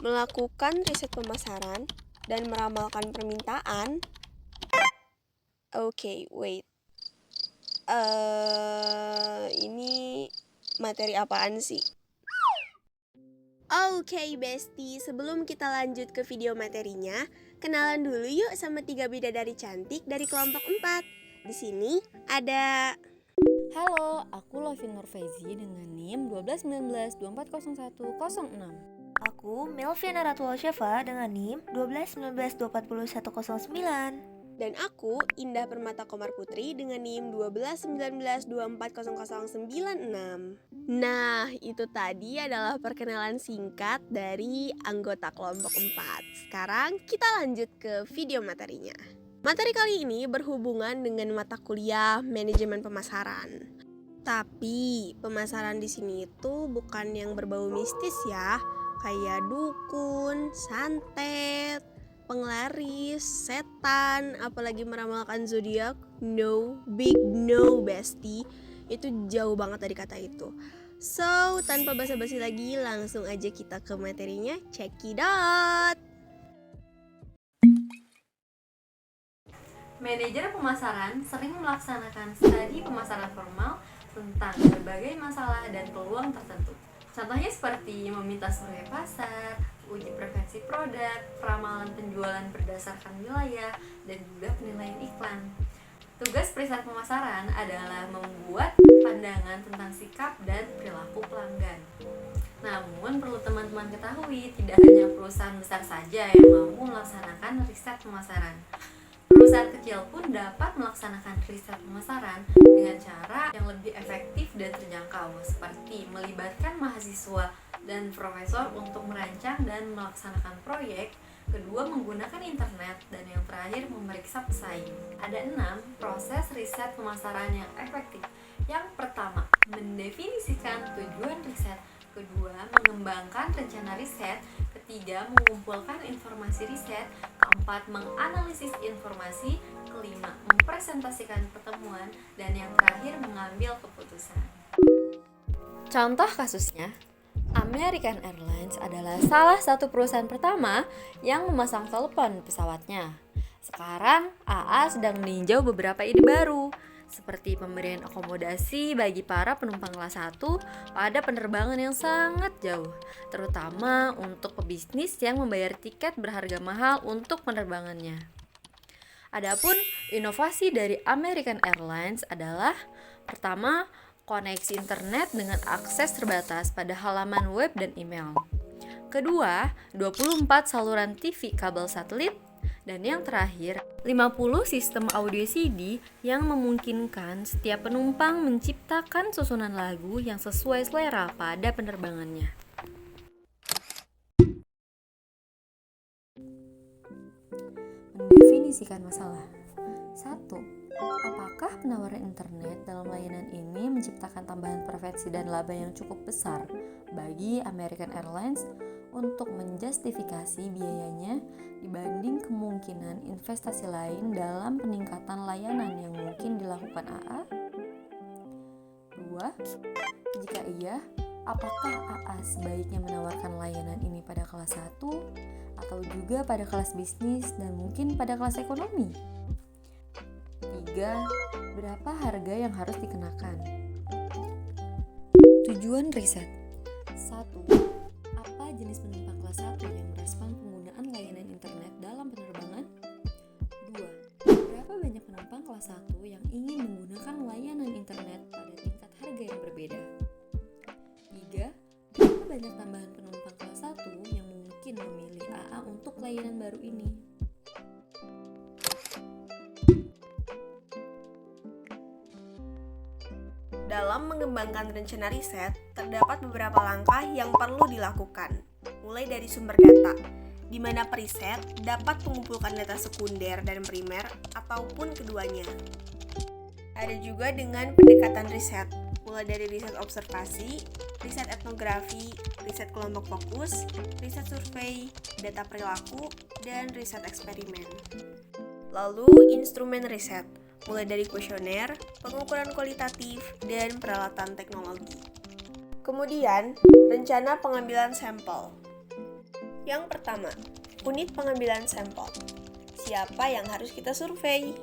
melakukan riset pemasaran, dan meramalkan permintaan. Oke, wait. Ini materi apaan sih? Oke, bestie, sebelum kita lanjut ke video materinya, kenalan dulu yuk sama 3 bidadari cantik dari kelompok 4. Di sini ada... Halo, aku Lovin Nurfezi dengan NIM 1219240106. Aku Melviana Ratwal Sheva dengan NIM 1219240109. Dan aku Indah Permata Komar Putri dengan NIM 1219240096. Nah, itu tadi adalah perkenalan singkat dari anggota kelompok 4. Sekarang kita lanjut ke video materinya. Materi kali ini berhubungan dengan mata kuliah manajemen pemasaran. Tapi pemasaran di sini itu bukan yang berbau mistis ya, kayak dukun, santet, penglaris, setan, apalagi meramalkan zodiak. No, big no, bestie. Itu jauh banget dari kata itu. So, tanpa basa-basi lagi, langsung aja kita ke materinya. Check it out. Manajer pemasaran sering melaksanakan studi pemasaran formal tentang berbagai masalah dan peluang tertentu. Contohnya seperti meminta survei pasar, uji preferensi produk, peramalan penjualan berdasarkan wilayah, dan juga penilaian iklan. Tugas periset pemasaran adalah membuat pandangan tentang sikap dan perilaku pelanggan. Namun perlu teman-teman ketahui, tidak hanya perusahaan besar saja yang mampu melaksanakan riset pemasaran. Perusahaan kecil pun dapat melaksanakan riset pemasaran dengan cara yang lebih efektif dan terjangkau, seperti melibatkan mahasiswa dan profesor untuk merancang dan melaksanakan proyek. Kedua, menggunakan internet, dan yang terakhir, memeriksa pesaing. Ada 6 proses riset pemasaran yang efektif. Yang pertama, mendefinisikan tujuan riset. Kedua, mengembangkan rencana riset. Ketiga, mengumpulkan informasi riset. Keempat, menganalisis informasi. Kelima, mempresentasikan pertemuan. Dan yang terakhir, mengambil keputusan. Contoh kasusnya, American Airlines adalah salah satu perusahaan pertama yang memasang telepon pesawatnya. Sekarang, AA sedang meninjau beberapa ide baru, seperti pemberian akomodasi bagi para penumpang kelas 1 pada penerbangan yang sangat jauh, terutama untuk pebisnis yang membayar tiket berharga mahal untuk penerbangannya. Adapun inovasi dari American Airlines adalah pertama, koneksi internet dengan akses terbatas pada halaman web dan email. Kedua, 24 saluran TV kabel satelit. Dan yang terakhir, 50 sistem audio CD yang memungkinkan setiap penumpang menciptakan susunan lagu yang sesuai selera pada penerbangannya. Mendefinisikan masalah. 1. Apakah penawaran internet dalam layanan ini menciptakan tambahan preferensi dan laba yang cukup besar bagi American Airlines untuk menjustifikasi biayanya dibanding kemungkinan investasi lain dalam peningkatan layanan yang mungkin dilakukan AA? 2. Jika iya, apakah AA sebaiknya menawarkan layanan ini pada kelas 1 atau juga pada kelas bisnis dan mungkin pada kelas ekonomi? 3. Berapa harga yang harus dikenakan? Tujuan riset. 1. Apa jenis penumpang kelas 1 yang merespon penggunaan layanan internet dalam penerbangan? 2. Berapa banyak penumpang kelas 1 yang ingin menggunakan layanan internet pada tingkat harga yang berbeda? 3. Berapa banyak tambahan penumpang kelas 1 yang mungkin memilih AA untuk layanan baru ini? Dalam mengembangkan rencana riset, terdapat beberapa langkah yang perlu dilakukan, mulai dari sumber data, di mana periset dapat mengumpulkan data sekunder dan primer ataupun keduanya. Ada juga dengan pendekatan riset, mulai dari riset observasi, riset etnografi, riset kelompok fokus, riset survei, data perilaku, dan riset eksperimen. Lalu instrumen riset, mulai dari kuesioner, pengukuran kualitatif, dan peralatan teknologi. Kemudian, rencana pengambilan sampel. Yang pertama, unit pengambilan sampel. Siapa yang harus kita survei?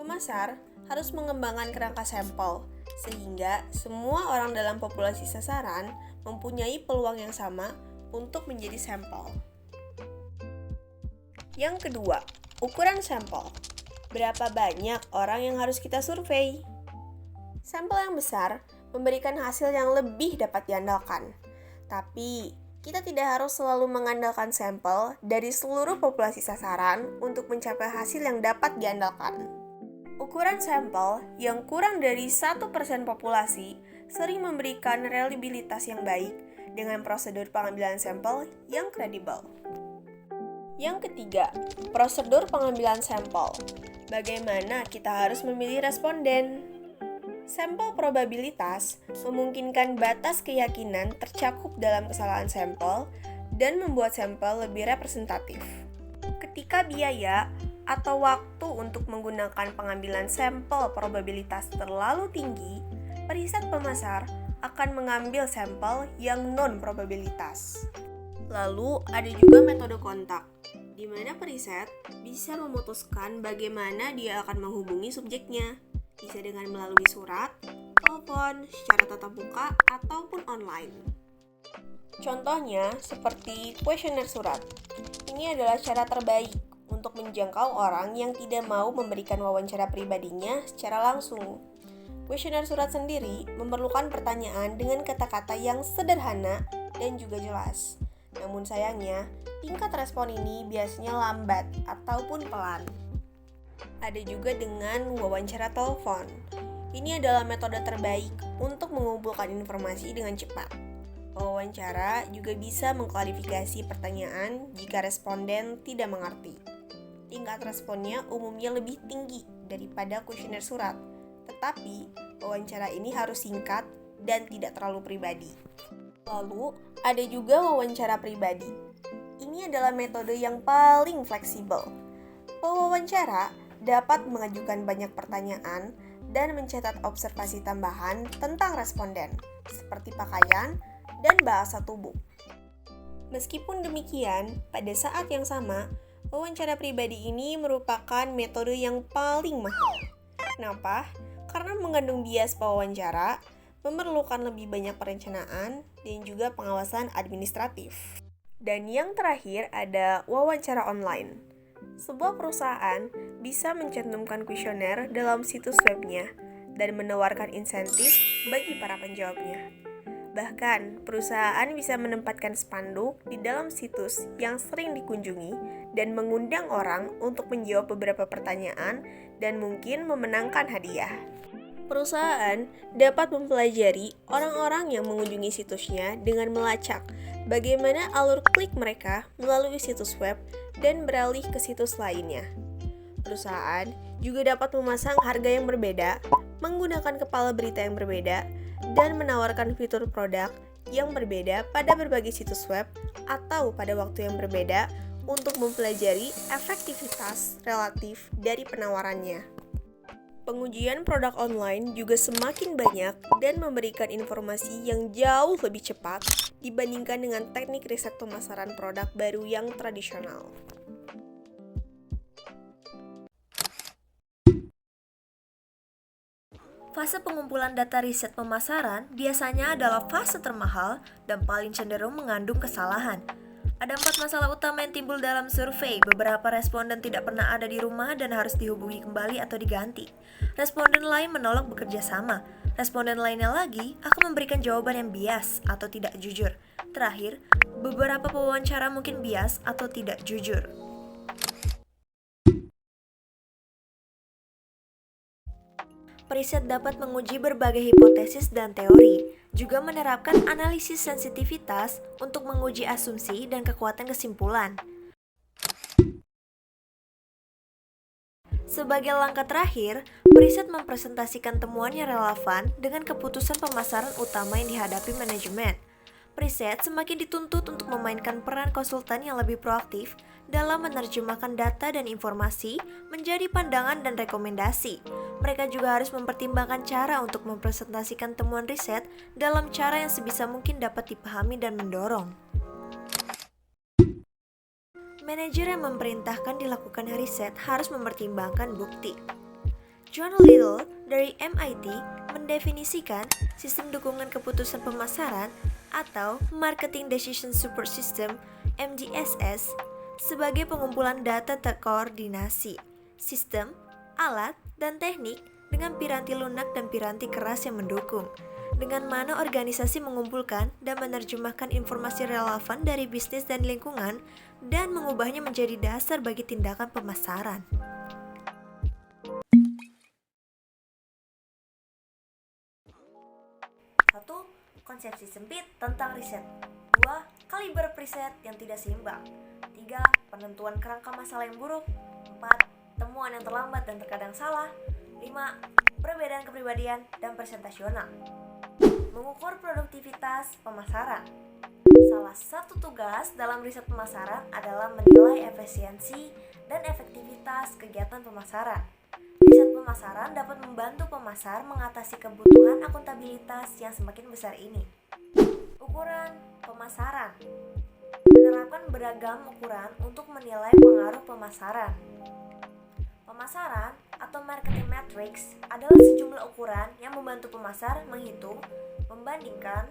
Pemasar harus mengembangkan kerangka sampel, sehingga semua orang dalam populasi sasaran mempunyai peluang yang sama untuk menjadi sampel. Yang kedua, ukuran sampel. Berapa banyak orang yang harus kita survei? Sampel yang besar memberikan hasil yang lebih dapat diandalkan. Tapi, kita tidak harus selalu mengandalkan sampel dari seluruh populasi sasaran untuk mencapai hasil yang dapat diandalkan. Ukuran sampel yang kurang dari 1% populasi sering memberikan reliabilitas yang baik dengan prosedur pengambilan sampel yang kredibel. Yang ketiga, prosedur pengambilan sampel. Bagaimana kita harus memilih responden? Sampel probabilitas memungkinkan batas keyakinan tercakup dalam kesalahan sampel dan membuat sampel lebih representatif. Ketika biaya atau waktu untuk menggunakan pengambilan sampel probabilitas terlalu tinggi, periset pemasar akan mengambil sampel yang non-probabilitas. Lalu ada juga metode kontak, di mana periset bisa memutuskan bagaimana dia akan menghubungi subjeknya. Bisa dengan melalui surat, telepon, secara tatap muka, ataupun online. Contohnya seperti kuesioner surat. Ini adalah cara terbaik untuk menjangkau orang yang tidak mau memberikan wawancara pribadinya secara langsung. Kuesioner surat sendiri memerlukan pertanyaan dengan kata-kata yang sederhana dan juga jelas. Namun sayangnya, tingkat respon ini biasanya lambat ataupun pelan. Ada juga dengan wawancara telepon. Ini adalah metode terbaik untuk mengumpulkan informasi dengan cepat. Wawancara juga bisa mengklarifikasi pertanyaan jika responden tidak mengerti. Tingkat responnya umumnya lebih tinggi daripada kuesioner surat, tetapi wawancara ini harus singkat dan tidak terlalu pribadi. Lalu, ada juga wawancara pribadi. Ini adalah metode yang paling fleksibel. Pewawancara dapat mengajukan banyak pertanyaan dan mencatat observasi tambahan tentang responden, seperti pakaian dan bahasa tubuh. Meskipun demikian, pada saat yang sama, wawancara pribadi ini merupakan metode yang paling mahal. Kenapa? Karena mengandung bias pewawancara, memerlukan lebih banyak perencanaan, dan juga pengawasan administratif. Dan yang terakhir ada wawancara online. Sebuah perusahaan bisa mencantumkan kuesioner dalam situs webnya dan menawarkan insentif bagi para penjawabnya. Bahkan, perusahaan bisa menempatkan spanduk di dalam situs yang sering dikunjungi dan mengundang orang untuk menjawab beberapa pertanyaan dan mungkin memenangkan hadiah. Perusahaan dapat mempelajari orang-orang yang mengunjungi situsnya dengan melacak bagaimana alur klik mereka melalui situs web dan beralih ke situs lainnya. Perusahaan juga dapat memasang harga yang berbeda, menggunakan kepala berita yang berbeda, dan menawarkan fitur produk yang berbeda pada berbagai situs web atau pada waktu yang berbeda untuk mempelajari efektivitas relatif dari penawarannya. Pengujian produk online juga semakin banyak dan memberikan informasi yang jauh lebih cepat dibandingkan dengan teknik riset pemasaran produk baru yang tradisional. Fase pengumpulan data riset pemasaran biasanya adalah fase termahal dan paling cenderung mengandung kesalahan. Ada 4 masalah utama yang timbul dalam survei. Beberapa responden tidak pernah ada di rumah dan harus dihubungi kembali atau diganti. Responden lain menolak bekerja sama. Responden lainnya lagi akan memberikan jawaban yang bias atau tidak jujur. Terakhir, beberapa pewawancara mungkin bias atau tidak jujur. Periset dapat menguji berbagai hipotesis dan teori, juga menerapkan analisis sensitivitas untuk menguji asumsi dan kekuatan kesimpulan. Sebagai langkah terakhir, periset mempresentasikan temuan yang relevan dengan keputusan pemasaran utama yang dihadapi manajemen. Periset semakin dituntut untuk memainkan peran konsultan yang lebih proaktif dalam menerjemahkan data dan informasi menjadi pandangan dan rekomendasi. Mereka juga harus mempertimbangkan cara untuk mempresentasikan temuan riset dalam cara yang sebisa mungkin dapat dipahami dan mendorong. manajer yang memerintahkan dilakukan riset harus mempertimbangkan bukti. John Little dari MIT mendefinisikan sistem dukungan keputusan pemasaran atau Marketing Decision Support System (MDSS) sebagai pengumpulan data terkoordinasi, sistem, alat, dan teknik dengan piranti lunak dan piranti keras yang mendukung, dengan mana organisasi mengumpulkan dan menerjemahkan informasi relevan dari bisnis dan lingkungan dan mengubahnya menjadi dasar bagi tindakan pemasaran. 1. Konsepsi sempit tentang riset. 2. Kaliber riset yang tidak seimbang. 3. Penentuan kerangka masalah yang buruk. 4. Temuan yang terlambat dan terkadang salah. 5. Perbedaan kepribadian dan presentasional. Mengukur produktivitas pemasaran. Salah satu tugas dalam riset pemasaran adalah menilai efisiensi dan efektivitas kegiatan pemasaran. Riset pemasaran dapat membantu pemasar mengatasi kebutuhan akuntabilitas yang semakin besar ini. Ukuran pemasaran. Menerapkan beragam ukuran untuk menilai pengaruh pemasaran. Pemasaran atau marketing matrix adalah sejumlah ukuran yang membantu pemasar menghitung, membandingkan,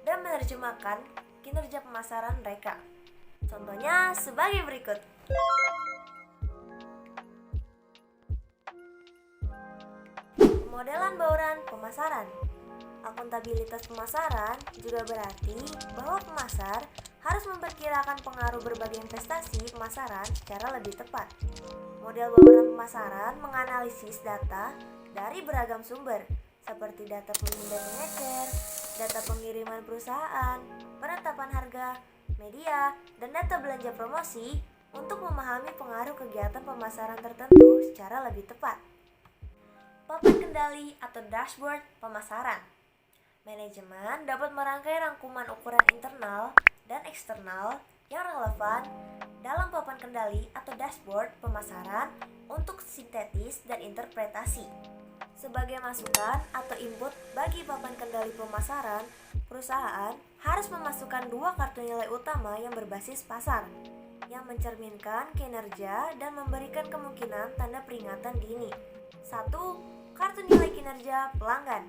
dan menerjemahkan kinerja pemasaran mereka. Contohnya sebagai berikut. Pemodelan bauran pemasaran. Akuntabilitas pemasaran juga berarti bahwa pemasar harus memperkirakan pengaruh berbagai investasi pemasaran secara lebih tepat. Model bauran pemasaran menganalisis data dari beragam sumber, seperti data pemindahan pengecer, data pengiriman perusahaan, penetapan harga, media, dan data belanja promosi untuk memahami pengaruh kegiatan pemasaran tertentu secara lebih tepat. Papan kendali atau dashboard pemasaran. Manajemen dapat merangkai rangkuman ukuran internal dan eksternal yang relevan dalam papan kendali atau dashboard pemasaran untuk sintetis dan interpretasi. Sebagai masukan atau input bagi papan kendali pemasaran, perusahaan harus memasukkan 2 kartu nilai utama yang berbasis pasar, yang mencerminkan kinerja dan memberikan kemungkinan tanda peringatan dini. 1. Kartu nilai kinerja pelanggan.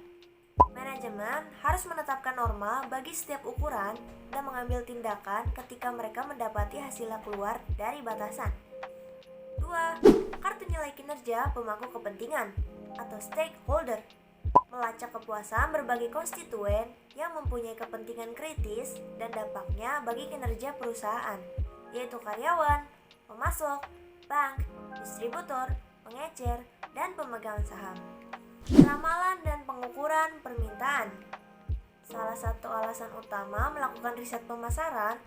Manajemen harus menetapkan norma bagi setiap ukuran dan mengambil tindakan ketika mereka mendapati hasilnya keluar dari batasan. 2. Kartu nilai kinerja pemangku kepentingan atau stakeholder. Melacak kepuasan berbagai konstituen yang mempunyai kepentingan kritis dan dampaknya bagi kinerja perusahaan, yaitu karyawan, pemasok, bank, distributor, pengecer, dan pemegang saham. Ramalan dan pengukuran permintaan. Salah satu alasan utama melakukan riset pemasaran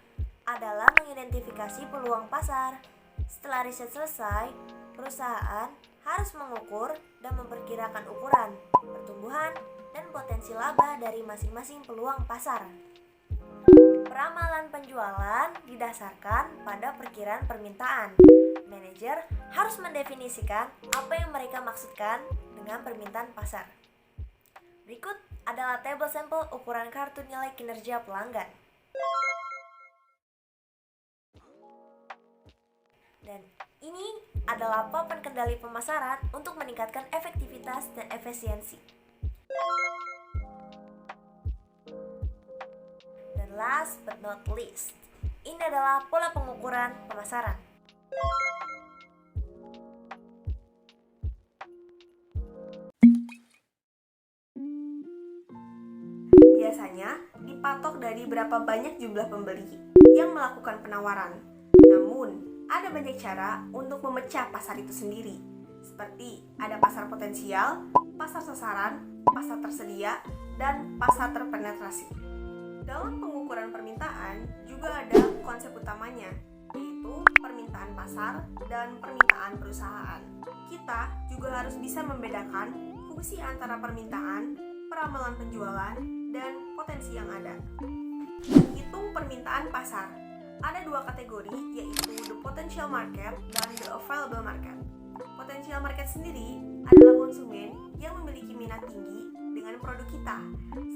adalah mengidentifikasi peluang pasar. Setelah riset selesai, perusahaan harus mengukur dan memperkirakan ukuran, pertumbuhan, dan potensi laba dari masing-masing peluang pasar. Peramalan penjualan didasarkan pada perkiraan permintaan. Manajer harus mendefinisikan apa yang mereka maksudkan dengan permintaan pasar. Berikut adalah tabel sampel ukuran kartu nilai kinerja pelanggan. Dan ini adalah papan kendali pemasaran untuk meningkatkan efektivitas dan efisiensi. Dan last but not least, ini adalah pola pengukuran pemasaran. Biasanya dipatok dari berapa banyak jumlah pembeli yang melakukan penawaran. Namun, ada banyak cara untuk memecah pasar itu sendiri, seperti ada pasar potensial, pasar sasaran, pasar tersedia, dan pasar terpenetrasi. Dalam pengukuran permintaan juga ada konsep utamanya, yaitu permintaan pasar dan permintaan perusahaan. Kita juga harus bisa membedakan fungsi antara permintaan, peramalan penjualan, dan potensi yang ada. Hitung permintaan pasar. Ada 2 kategori, yaitu the potential market dan the available market. Potential market sendiri adalah konsumen yang memiliki minat tinggi dengan produk kita,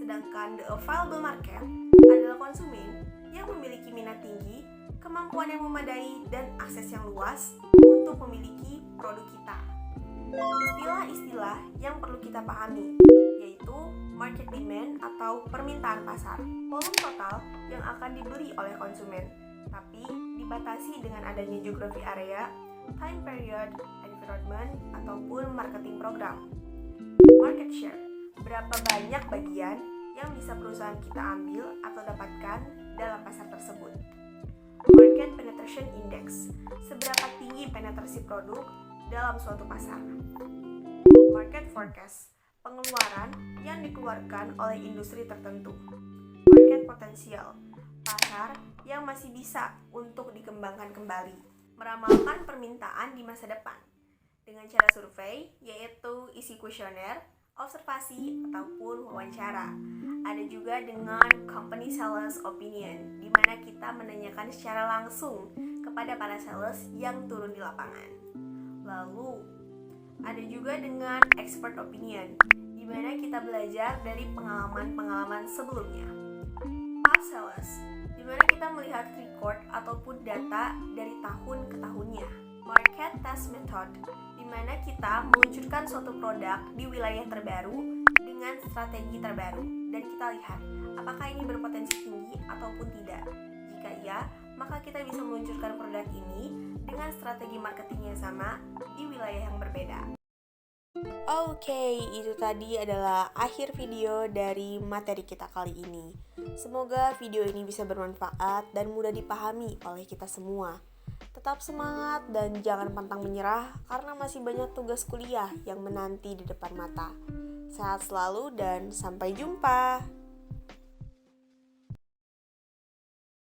sedangkan the available market adalah konsumen yang memiliki minat tinggi kemampuan yang memadai, dan akses yang luas untuk memiliki produk kita. Istilah-istilah yang perlu kita pahami yaitu market demand atau permintaan pasar, volume total yang akan dibeli oleh konsumen, tapi dibatasi dengan adanya geografi area, time period, environment, ataupun marketing program. Market share, berapa banyak bagian yang bisa perusahaan kita ambil atau dapatkan dalam pasar tersebut. Market penetration index, seberapa tinggi penetrasi produk dalam suatu pasar. Market forecast, pengeluaran yang dikeluarkan oleh industri tertentu. Market potensial, pasar yang masih bisa untuk dikembangkan kembali. Meramalkan permintaan di masa depan dengan cara survei, yaitu isi kuesioner, observasi, ataupun wawancara. Ada juga dengan company sales opinion, di mana kita menanyakan secara langsung kepada para sales yang turun di lapangan. Lalu, ada juga dengan expert opinion, di mana kita belajar dari pengalaman-pengalaman sebelumnya. Past sales, di mana kita melihat record ataupun data dari tahun ke tahunnya. Market test method, di mana kita meluncurkan suatu produk di wilayah terbaru dengan strategi terbaru, dan kita lihat apakah ini berpotensi tinggi ataupun tidak. Jika iya, maka kita bisa meluncurkan produk ini dengan strategi marketing yang sama di wilayah yang berbeda. Oke, itu tadi adalah akhir video dari materi kita kali ini. Semoga video ini bisa bermanfaat dan mudah dipahami oleh kita semua. Tetap semangat dan jangan pantang menyerah karena masih banyak tugas kuliah yang menanti di depan mata. Sehat selalu dan sampai jumpa.